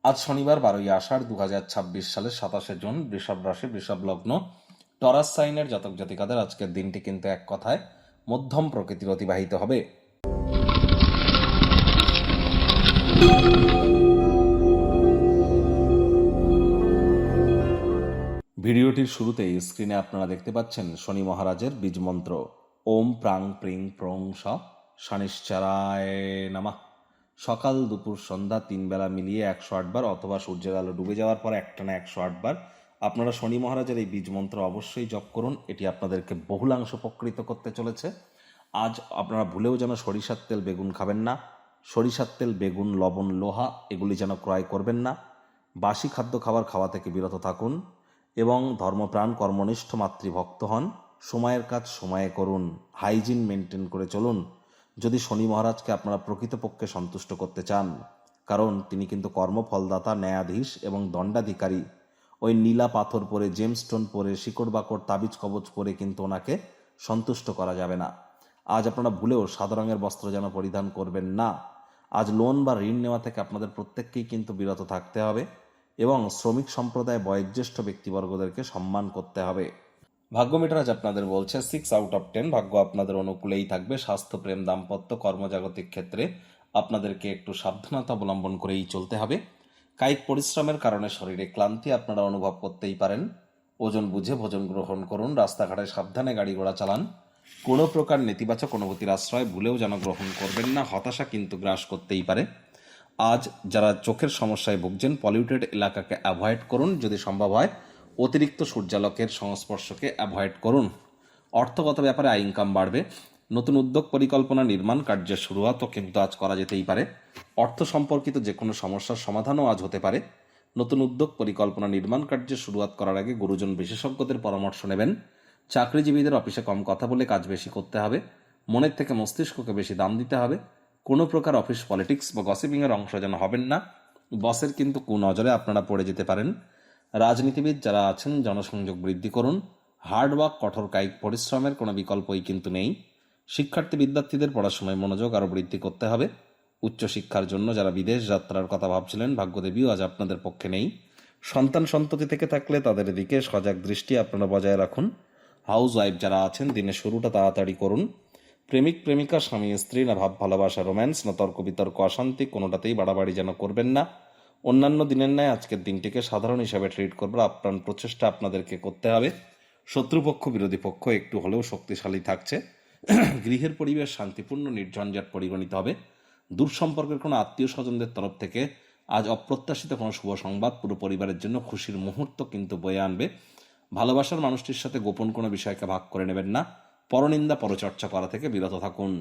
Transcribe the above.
আজ শনিবার 12ই আষাঢ় 2026 সালের 27শে জুন। বৃষভ রাশি, বৃষভ লগ্ন, টরাস সাইনের জাতক জাতিকাদের আজকের দিনটি কিন্তু এক কথায় মধ্যম প্রকৃতির অতিবাহিত হবে। ভিডিওটির শুরুতেই স্ক্রিনে আপনারা দেখতে পাচ্ছেন শনি মহারাজের বীজ মন্ত্র ওম প্রাং প্রিং প্রং স শনিশ্চরায় নমঃ। সকাল দুপুর সন্ধ্যা 3 বেলা মিলিয়ে 108 বার, অথবা সূর্যের আলো ডুবে যাওয়ার পর একটানা 108 বার আপনারা শনি মহারাজের এই বীজ মন্ত্র অবশ্যই জপ করুন। এটি আপনাদেরকে বহুলাংশ উপকৃত করতে চলেছে। আজ আপনারা ভুলেও যেন সরিষার তেল বেগুন খাবেন না। সরিষার তেল বেগুন লবণ লোহা এগুলি যেন ক্রয় করবেন না। বাসি খাদ্য খাওয়া থেকে বিরত থাকুন এবং ধর্মপ্রাণ কর্মনিষ্ঠ মাতৃভক্ত হন। সময়ের কাজ সময়ে করুন, হাইজিন মেনটেন করে চলুন যদি শনি মহারাজকে আপনারা প্রকৃতপক্ষে সন্তুষ্ট করতে চান, কারণ তিনি কিন্তু কর্মফলদাতা, ন্যায়াধীশ এবং দণ্ডাধিকারী। ওই নীলা পাথর পরে, জেমস্টোন পরে, শিকড় বাকড় তাবিজ কবচ পরে কিন্তু ওনাকে সন্তুষ্ট করা যাবে না। আজ আপনারা ভুলেও সাদা রঙের বস্ত্র যেন পরিধান করবেন না। আজ লোন বা ঋণ নেওয়া থেকে আপনাদের প্রত্যেককেই কিন্তু বিরত থাকতে হবে এবং শ্রমিক সম্প্রদায় বয়োজ্যেষ্ঠ ব্যক্তিবর্গদেরকে সম্মান করতে হবে। ভাগ্য মিটার আজ আপনাদের বলছে 6/10। ভাগ্য আপনাদের অনুকূলেই থাকবে। স্বাস্থ্য, প্রেম, দাম্পত্য, কর্মজাগতিক ক্ষেত্রে আপনাদেরকে একটু সাবধানতা অবলম্বন করেই চলতে হবে। কায়িক পরিশ্রমের কারণে শরীরে ক্লান্তি আপনারা অনুভব করতেই পারেন। ওজন বুঝে ভোজন গ্রহণ করুন। রাস্তাঘাটে সাবধানে গাড়ি ঘোড়া চালান। কোনো প্রকার নেতিবাচক অনুভূতির আশ্রয় ভুলেও যেন গ্রহণ করবেন না। হতাশা কিন্তু গ্রাস করতেই পারে। আজ যারা চোখের সমস্যায় ভুগছেন, পলিউটেড এলাকাকে অ্যাভয়েড করুন। যদি সম্ভব হয় অতিরিক্ত সূর্যালোকের সংস্পর্শকে অ্যাভয়েড করুন। অর্থগত ব্যাপারে আয় ইনকাম বাড়বে। নতুন উদ্যোগ, পরিকল্পনা, নির্মাণ কার্যের শুরুয়াতও কিন্তু আজ করা যেতেই পারে। অর্থ সম্পর্কিত যে কোনো সমস্যার সমাধানও আজ হতে পারে। নতুন উদ্যোগ, পরিকল্পনা, নির্মাণ কার্যের শুরুয়াত করার আগে গুরুজন বিশেষজ্ঞদের পরামর্শ নেবেন। চাকরিজীবীদের অফিসে কম কথা বলে কাজ বেশি করতে হবে। মনের থেকে মস্তিষ্ককে বেশি দাম দিতে হবে। কোনো প্রকার অফিস পলিটিক্স বা গসিপিংয়ের অংশ যেন হবেন না। বসের কিন্তু কুনজরে আপনারা পড়ে যেতে পারেন। রাজনীতিবিদ যারা আছেন, জনসংযোগ বৃদ্ধি করুন। হার্ডওয়ার্ক, কঠোর কায়িক পরিশ্রমের কোনো বিকল্পই কিন্তু নেই। শিক্ষার্থী বিদ্যার্থীদের পড়াশোনায় মনোযোগ আরও বৃদ্ধি করতে হবে। উচ্চশিক্ষার জন্য যারা বিদেশ যাত্রার কথা ভাবছিলেন, ভাগ্যদেবীও আজ আপনাদের পক্ষে নেই। সন্তান সন্ততি থেকে থাকলে তাদের দিকে সজাগ দৃষ্টি আপনারা বজায় রাখুন। হাউস ওয়াইফ যারা আছেন, দিনের শুরুটা তাড়াতাড়ি করুন। প্রেমিক প্রেমিকা, স্বামী স্ত্রী, না ভাব ভালোবাসা, রোম্যান্স, না তর্ক বিতর্ক, অশান্তি, কোনোটাতেই বাড়াবাড়ি যেন করবেন না। অন্যান্য দিনের ন্যায় আজকের দিনটিকে সাধারণ হিসাবে ট্রিট করবার আপ্রাণ প্রচেষ্টা আপনাদেরকে করতে হবে। শত্রুপক্ষ, বিরোধী পক্ষ একটু হলেও শক্তিশালী থাকছে। গৃহের পরিবেশ শান্তিপূর্ণ, নির্ঝঞ্ঝাট পরিগণিত হবে। দূর সম্পর্কের কোনো আত্মীয় স্বজনদের তরফ থেকে আজ অপ্রত্যাশিত কোনো শুভ সংবাদ পুরো পরিবারের জন্য খুশির মুহূর্ত কিন্তু বয়ে আনবে। ভালোবাসার মানুষটির সাথে গোপন কোনো বিষয়কে ভাগ করে নেবেন না। পরনিন্দা, পরচর্চা করা থেকে বিরত থাকুন।